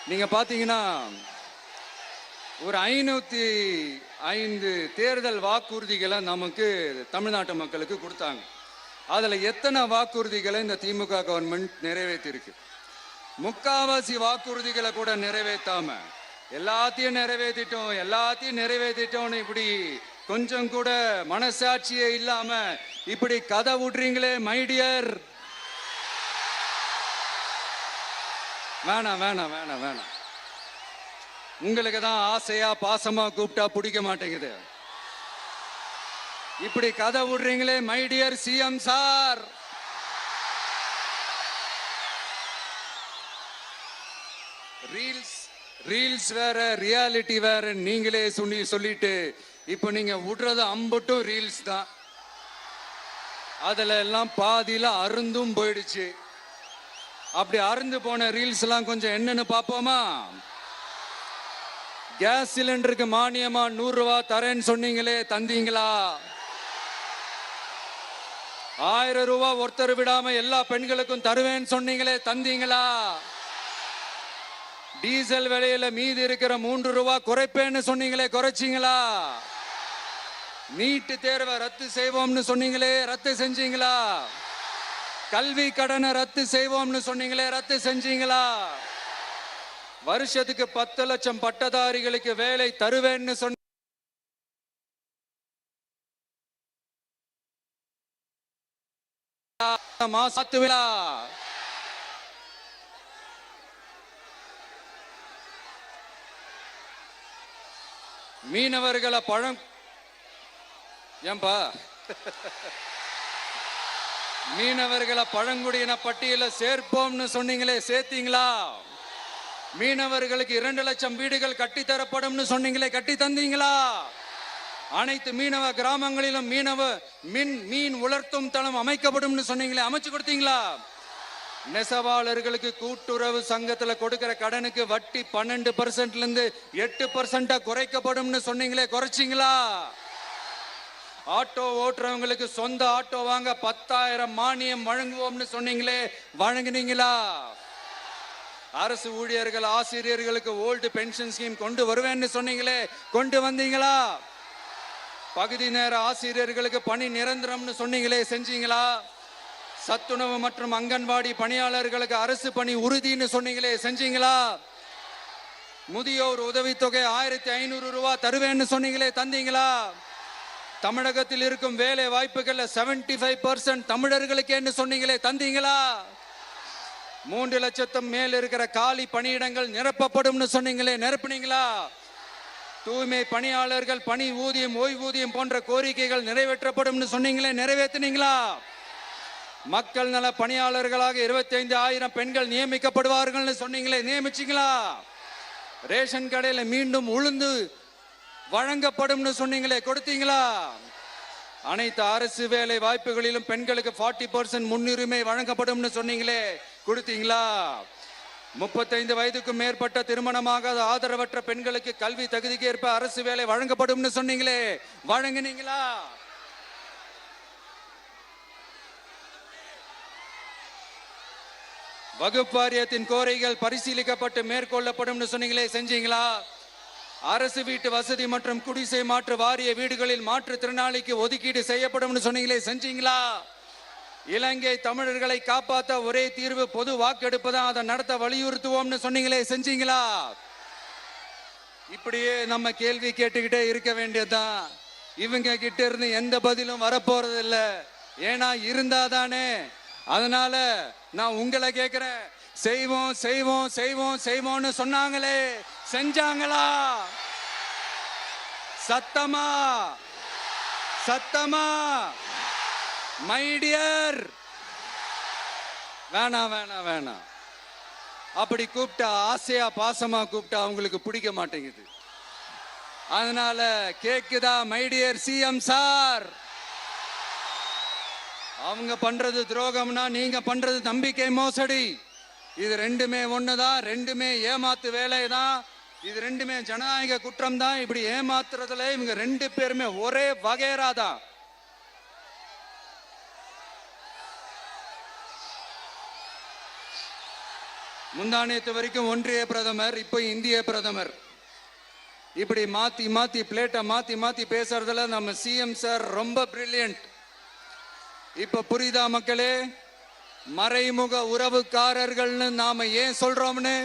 நீங்க பாத்தீங்கன்னா ஒரு 505 தேர்தல் வாக்குறுதிகளை நமக்கு தமிழ்நாட்டு மக்களுக்கு கொடுத்தாங்க. அதுல எத்தனை வாக்குறுதிகளை இந்த திமுக கவர்மெண்ட் நிறைவேற்றிருக்கு? முக்காவாசி வாக்குறுதிகளை கூட நிறைவேற்றாம எல்லாத்தையும் நிறைவேற்றிட்டோம்னு இப்படி கொஞ்சம் கூட மனசாட்சியே இல்லாம இப்படி கதை விடுறீங்களே மைடியர். வேணாம் வேணாம் வேணாம் வேணாம். உங்களுக்கு தான் ஆசையா பாசமா கூப்பிட்டா பிடிக்க மாட்டேங்குது. இப்படி கதை விடுறீங்களே மைடியர் சிஎம் சார். ரீல்ஸ் வேற ரியாலிட்டி வேற நீங்களே சொல்லிட்டு இப்ப நீங்க விடுறது அம்பட்டும் ரீல்ஸ் தான். அதுல எல்லாம் பாதியில அருந்தும் போயிடுச்சு. அப்படி அருந்து போன ரீல்ஸ் எல்லாம் கொஞ்சம் என்னன்னு பாப்போமா? கேஸ் சிலிண்டருக்கு மானியமா 100 ரூபாய் தரேன்னு சொன்னீங்களே, தந்தீங்களா? 1000 ரூபாய் ஒருத்தர் விடாம எல்லா பெண்களுக்கும் தருவேன்னு சொன்னீங்களே, தந்தீங்களா? டீசல் விலையில மீதி இருக்கிற 3 ரூபாய் குறைப்பேன்னு சொன்னீங்களே, குறைச்சிங்களா? நீட்டு தேர்வை ரத்து செய்வோம்னு சொன்னீங்களே, ரத்து செஞ்சீங்களா? கல்வி கடனை ரத்து செய்வோம்னு சொன்னீங்களே, ரத்து செஞ்சீங்களா? வருஷத்துக்கு 10 லட்சம் பட்டதாரிகளுக்கு வேலை தருவேன்னு சொன்ன மீனவர்களை மீனவர்களை பழங்குடியின பட்டியல சேர்ப்போம்னு சொன்னீங்களே, சேர்த்தீங்களா? மீனவர்களுக்கு 2 லட்சம் வீடுகள் கட்டித்தரப்படும் சொன்னீங்களே, கட்டி தந்தீங்களா? அனைத்து மீனவ கிராமங்களிலும் மீன் உலர்த்தும் தளம் அமைக்கப்படும் சொன்னீங்களே, அமைச்சு கொடுத்தீங்களா? நெசவாளர்களுக்கு கூட்டுறவு சங்கத்துல கொடுக்கிற கடனுக்கு வட்டி 12% இருந்து 8% குறைக்கப்படும் சொன்னீங்களே, குறைச்சிங்களா? ஆட்டோ ஓட்டுறவங்களுக்கு சொந்த ஆட்டோ வாங்க 10,000 மானியம் வழங்குவோம்னு சொன்னீங்களே, வழங்குனீங்களா? அரசு ஊழியர்கள் ஆசிரியர்களுக்கு ஓல்டு பென்ஷன் ஸ்கீம் கொண்டு வருவேன்னு சொன்னீங்களே, கொண்டு வந்தீங்களா? பகுதி நேர ஆசிரியர்களுக்கு பணி நிரந்தரம்னு சொன்னீங்களே, செஞ்சீங்களா? சத்துணவு மற்றும் அங்கன்வாடி பணியாளர்களுக்கு அரசு பணி உறுதின்னு சொன்னீங்களே, செஞ்சீங்களா? முதியோர் உதவித்தொகை 1500 ரூபாய் தருவேன்னு சொன்னீங்களே, தந்தீங்களா? தமிழகத்தில் இருக்கும் வேலை வாய்ப்புகள்ல 75% தமிழர்களுக்கு சொன்னீங்களே, தந்தீங்களா? 3 லட்சத்தும் மேல் இருக்கிற காலி பணியிடங்கள் நிரப்பப்படும் சொன்னீங்களே, நிரப்புனீங்களா? தூய்மை பணியாளர்கள் பணி ஊதியம் ஓய்வூதியம் போன்ற கோரிக்கைகள் நிறைவேற்றப்படும் சொன்னீங்களே, நிறைவேற்றினீங்களா? மக்கள் நல பணியாளர்களாக 25,000 பெண்கள் நியமிக்கப்படுவார்கள் சொன்னீங்களே, நியமிச்சீங்களா? ரேஷன் கடையில மீண்டும் உளுந்து வழங்கப்படும் சொன்னீங்களே, கொடுத்தீங்களா? அனைத்து அரசு வேலை வாய்ப்புகளிலும் பெண்களுக்கு 40% முன்னுரிமை வழங்கப்படும் சொன்னீங்களே, கொடுத்தீங்களா? 35 வயதுக்கும் மேற்பட்ட திருமணமாகாத ஆதரவற்ற பெண்களுக்கு கல்வி தகுதிக்கு ஏற்ப அரசு வேலை வழங்கப்படும் சொன்னீங்களே, வழங்கினீங்களா? வகுப்பு வாரியத்தின் கோரிக்கைகள் பரிசீலிக்கப்பட்டு மேற்கொள்ளப்படும் சொன்னீங்களே, செஞ்சீங்களா? அரசு வீட்டு வசதி மற்றும் குடிசை மாற்று வாரிய வீடுகளில் மாற்றுத்திறனாளிக்கு ஒதுக்கீடு செய்யப்படும் சொன்னீங்களே, செஞ்சீங்களா? இலங்கை தமிழர்களை காப்பாற்ற ஒரே தீர்வு பொது வாக்கெடுப்பு தான், அதை நடத்த வலியுறுத்துவோம்னு சொன்னீங்களே, செஞ்சீங்களா? இப்படியே நம்ம கேள்வி கேட்டுக்கிட்டே இருக்க வேண்டியதுதான். இவங்க கிட்ட இருந்து எந்த பதிலும் வரப்போறது இல்ல. ஏன்னா இருந்தாதானே. அதனால நான் உங்களை கேட்கிறேன், செய்வோம் செய்வோம் செய்வோம் செய்வோம்னு சொன்னாங்களே, செஞ்சாங்களா? சத்தமா சத்தமா மைடியர். வேணாம் வேணாம் வேணாம். அப்படி கூப்பிட்டா, ஆசையா பாசமா கூப்பிட்டா அவங்களுக்கு பிடிக்க மாட்டேங்குது. அதனால கேக்குதா மைடியர் சிஎம் சார்? அவங்க பண்றது துரோகம்னா நீங்க பண்றது நம்பிக்கை மோசடி. இது ரெண்டுமே ஒண்ணுதான், ரெண்டுமே ஏமாத்து வேலைதான், இது ரெண்டுமே ஜனநாயக குற்றம் தான். இப்படி ஏமாத்துறதுல இவங்க 2 பேருமே ஒரே வகைரா தான். முந்தானேத்து வரைக்கும் ஒன்றிய பிரதமர், இப்போ இந்திய பிரதமர். இப்படி மாத்தி மாத்தி பிளேட்டை மாத்தி மாத்தி பேசுறதுல நம்ம சிஎம் சார் ரொம்ப பிரில்லியன்ட். இப்ப புரியுதா மக்களே? மறைமுக உறவுக்காரர்கள்னு நாம ஏன் சொல்றோம்னு?